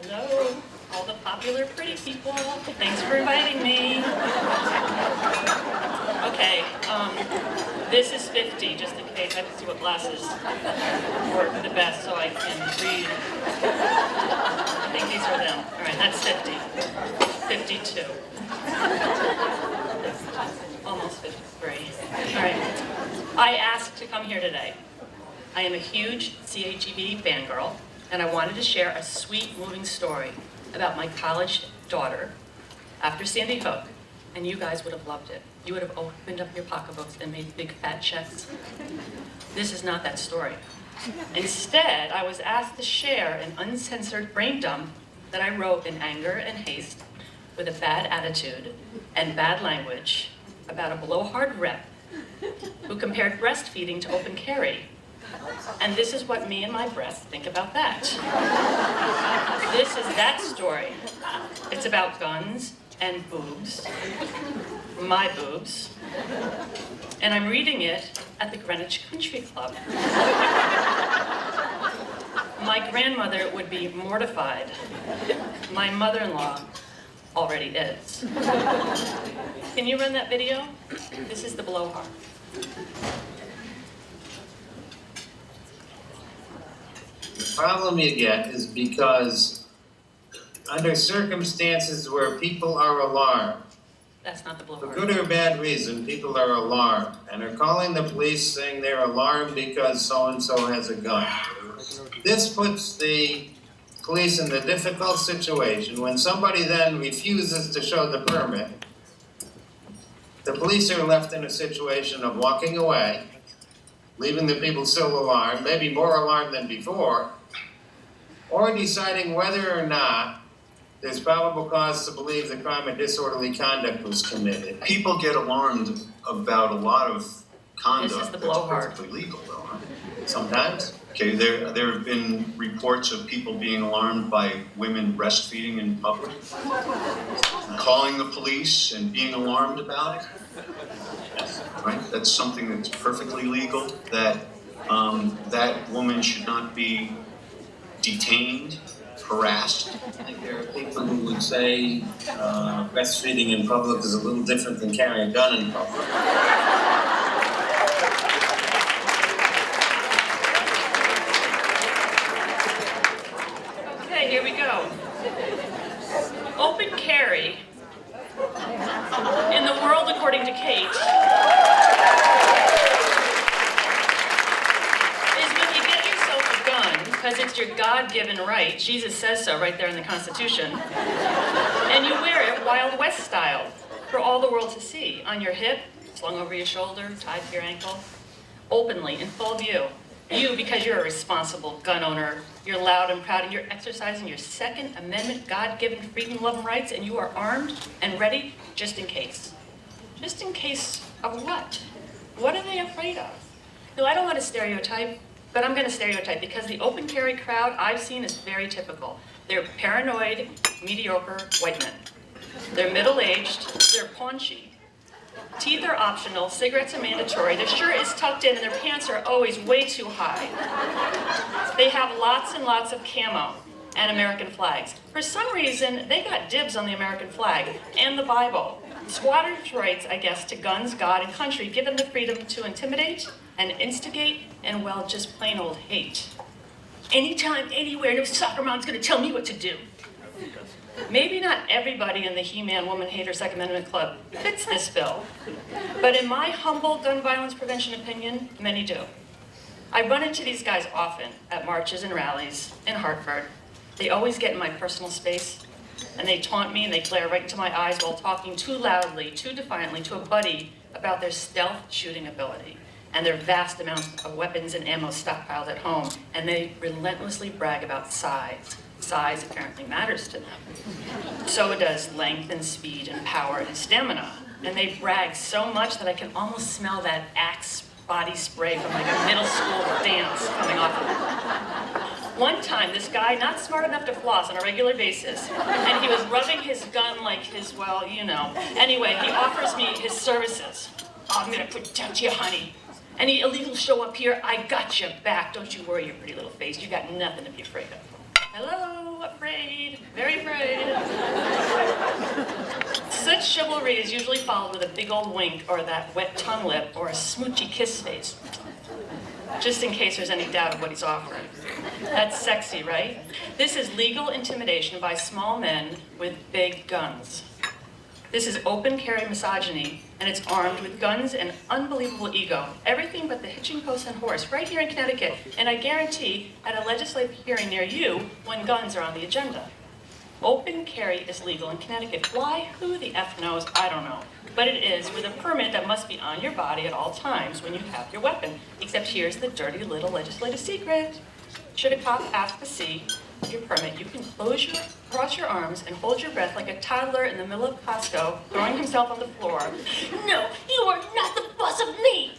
Hello, all the popular pretty people. Thanks for inviting me. Okay, this is 50, just in case. I have to see what glasses work the best so I can read. I think these are them. All right, that's 50. 52. Almost 53. All right. I asked to come here today. I am a huge CAGV fangirl, and I wanted to share a sweet, moving story about my college daughter after Sandy Hook, and you guys would have loved it. You would have opened up your pocketbooks and made big fat checks. This is not that story. Instead, I was asked to share an uncensored brain dump that I wrote in anger and haste with a bad attitude and bad language about a blowhard rep who compared breastfeeding to open carry. And this is what me and my breath think about that. This is that story. It's about guns and boobs, my boobs, and I'm reading it at the Greenwich Country Club. My grandmother would be mortified. My mother-in-law already is. Can you run that video? This is the blowhard. The problem you get is because under circumstances where people are alarmed, That's not the for blowhard. good or bad reason, people are alarmed and are calling the police saying they're alarmed because so-and-so has a gun. This puts the police in the difficult situation when somebody then refuses to show the permit. The police are left in a situation of walking away, leaving the people still alarmed, maybe more alarmed than before, or deciding whether or not there's probable cause to believe the crime of disorderly conduct was committed. People get alarmed about a lot of conduct This is the that's blowhard. perfectly legal, though, huh? Sometimes. Okay, there have been reports of people being alarmed by women breastfeeding in public, calling the police and being alarmed about it. Right? That's something that's perfectly legal, that that woman should not be detained, harassed. I think there are people who would say breastfeeding in public is a little different than carrying a gun in public. Okay, here we go. Open carry, in the world according to Kate, is when you get yourself a gun, because it's your God-given right, Jesus says so right there in the Constitution, and you wear it Wild West style for all the world to see, on your hip, slung over your shoulder, tied to your ankle, openly, in full view. You, because you're a responsible gun owner, you're loud and proud, and you're exercising your Second Amendment God-given freedom, love, and rights, and you are armed and ready just in case. Just in case of what? What are they afraid of? No, I don't want to stereotype, but I'm going to stereotype because the open carry crowd I've seen is very typical. They're paranoid, mediocre white men. They're middle-aged, they're paunchy. Teeth are optional, cigarettes are mandatory, their shirt is tucked in, and their pants are always way too high. They have lots and lots of camo and American flags. For some reason, they got dibs on the American flag and the Bible. Squatters' rights, I guess, to guns, God, and country give them the freedom to intimidate and instigate and, well, just plain old hate. Anytime, anywhere, no soccer mom's gonna tell me what to do. Maybe not everybody in the He-Man Woman Hater Second Amendment Club fits this bill, but in my humble gun violence prevention opinion, many do. I run into these guys often at marches and rallies in Hartford. They always get in my personal space, and they taunt me and they glare right into my eyes while talking too loudly, too defiantly to a buddy about their stealth shooting ability and their vast amounts of weapons and ammo stockpiled at home, and they relentlessly brag about size. Size apparently matters to them. So does length and speed and power and stamina. And they brag so much that I can almost smell that Axe body spray from like a middle school dance coming off of them. One time, this guy, not smart enough to floss on a regular basis, and he was rubbing his gun like his, well, you know. Anyway, he offers me his services. Oh, I'm gonna protect you, honey. Any illegals show up here, I got your back. Don't you worry your pretty little face. You got nothing to be afraid of. Hello, afraid? afraid, very afraid. Such chivalry is usually followed with a big old wink or that wet tongue lip or a smoochy kiss face. Just in case there's any doubt of what he's offering. That's sexy, right? This is legal intimidation by small men with big guns. This is open carry misogyny, and it's armed with guns and unbelievable ego. Everything but the hitching post and horse, right here in Connecticut. And I guarantee at a legislative hearing near you when guns are on the agenda. Open carry is legal in Connecticut. Why? Who the F knows? I don't know. But it is with a permit that must be on your body at all times when you have your weapon. Except here's the dirty little legislative secret. Should a cop ask to see your permit, you can cross your arms and hold your breath like a toddler in the middle of Costco, throwing himself on the floor. No, you are not the boss of me!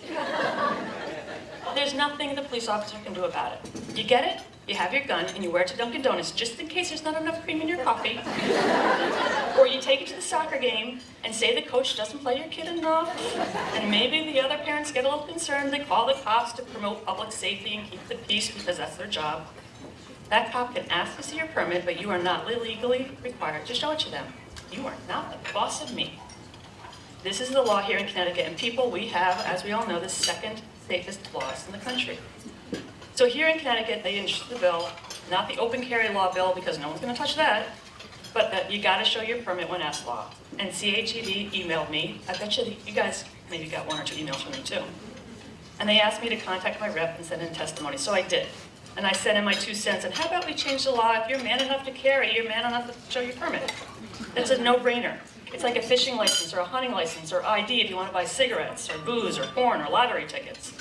There's nothing the police officer can do about it. You get it? You have your gun and you wear it to Dunkin' Donuts just in case there's not enough cream in your coffee. Or you take it to the soccer game and say the coach doesn't play your kid enough. And maybe the other parents get a little concerned. They call the cops to promote public safety and keep the peace because that's their job. That cop can ask to see your permit, but you are not legally required to show it to them. You are not the boss of me. This is the law here in Connecticut, and people, we have, as we all know, the second safest laws in the country. So here in Connecticut, they introduced the bill, not the open carry law bill, because no one's going to touch that, but that you got to show your permit when asked law. And CAGV emailed me. I bet you guys maybe got 1 or 2 emails from them too. And they asked me to contact my rep and send in testimony, so I did. And I sent in my 2 cents, and how about we change the law? If you're man enough to carry, you're man enough to show your permit. That's a no-brainer. It's like a fishing license or a hunting license or ID if you want to buy cigarettes or booze or porn or lottery tickets.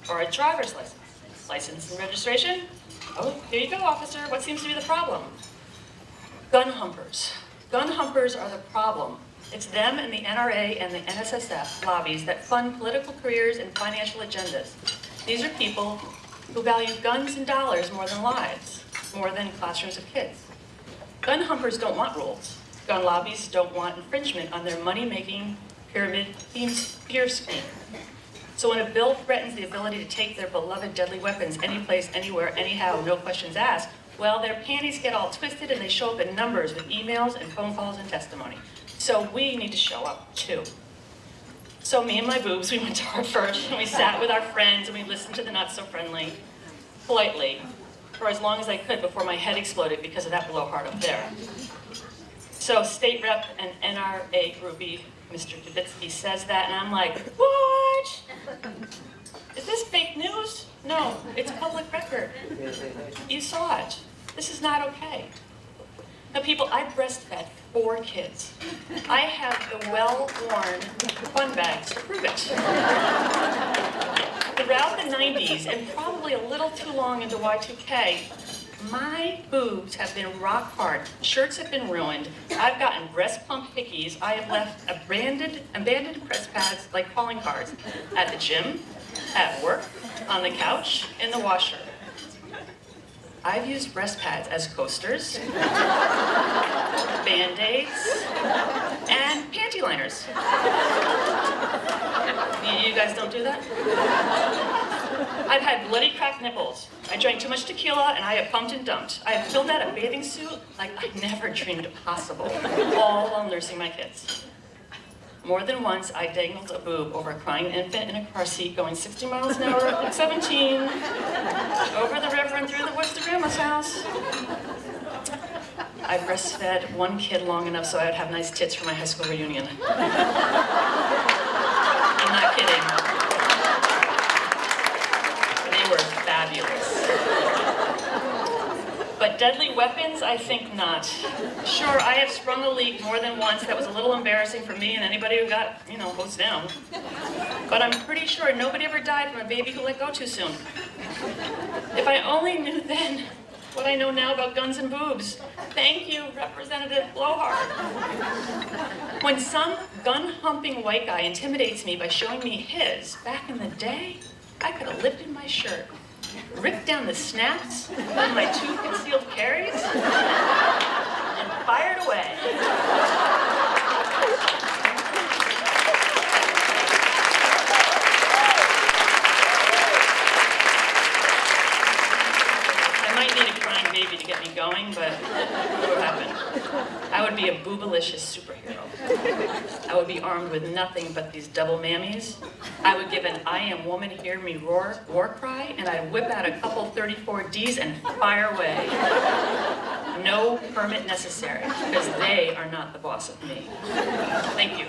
Or a driver's license. License and registration? Oh, here you go, officer. What seems to be the problem? Gun humpers. Gun humpers are the problem. It's them and the NRA and the NSSF lobbies that fund political careers and financial agendas. These are people who value guns and dollars more than lives, more than classrooms of kids. Gun humpers don't want rules. Gun lobbies don't want infringement on their money-making pyramid fear scheme. So when a bill threatens the ability to take their beloved deadly weapons anyplace, anywhere, anyhow, no questions asked, well, their panties get all twisted and they show up in numbers with emails and phone calls and testimony. So we need to show up too. So me and my boobs, we went to Hartford and we sat with our friends and we listened to the not so friendly, politely, for as long as I could before my head exploded because of that blowhard up there. So state rep and NRA groupie, Mr. Dubitsky says that, and I'm like, what? Is this fake news? No, it's public record. You saw it. This is not okay. Now people, I breastfed 4 kids. I have the well-worn fun bags to prove it. Throughout the 90s, and probably a little too long into Y2K, my boobs have been rock hard. Shirts have been ruined. I've gotten breast pump hickeys. I have left abandoned press pads like calling cards at the gym, at work, on the couch, in the washer. I've used breast pads as coasters, Band-Aids, and panty liners. You guys don't do that? I've had bloody cracked nipples. I drank too much tequila and I have pumped and dumped. I have filled out a bathing suit like I never dreamed possible, all while nursing my kids. More than once, I dangled a boob over a crying infant in a car seat going 60 miles an hour at 17, over the river and through the woods to Grandma's house. I breastfed 1 kid long enough so I would have nice tits for my high school reunion. I'm not kidding. They were fabulous. But deadly weapons, I think not. Sure, I have sprung a leak more than once that was a little embarrassing for me and anybody who got, hosed down. But I'm pretty sure nobody ever died from a baby who let go too soon. If I only knew then what I know now about guns and boobs. Thank you, Representative Blowhard. When some gun-humping white guy intimidates me by showing me his, back in the day, I could have lifted my shirt, ripped down the snaps on my 2 concealed carries, and fired away. I might need a crying baby to get me going, but I would be a boobalicious superhero. I would be armed with nothing but these double mammies. I would give an "I am woman, hear me roar" war cry, and I'd whip out a couple 34Ds and fire away. No permit necessary, because they are not the boss of me. Thank you.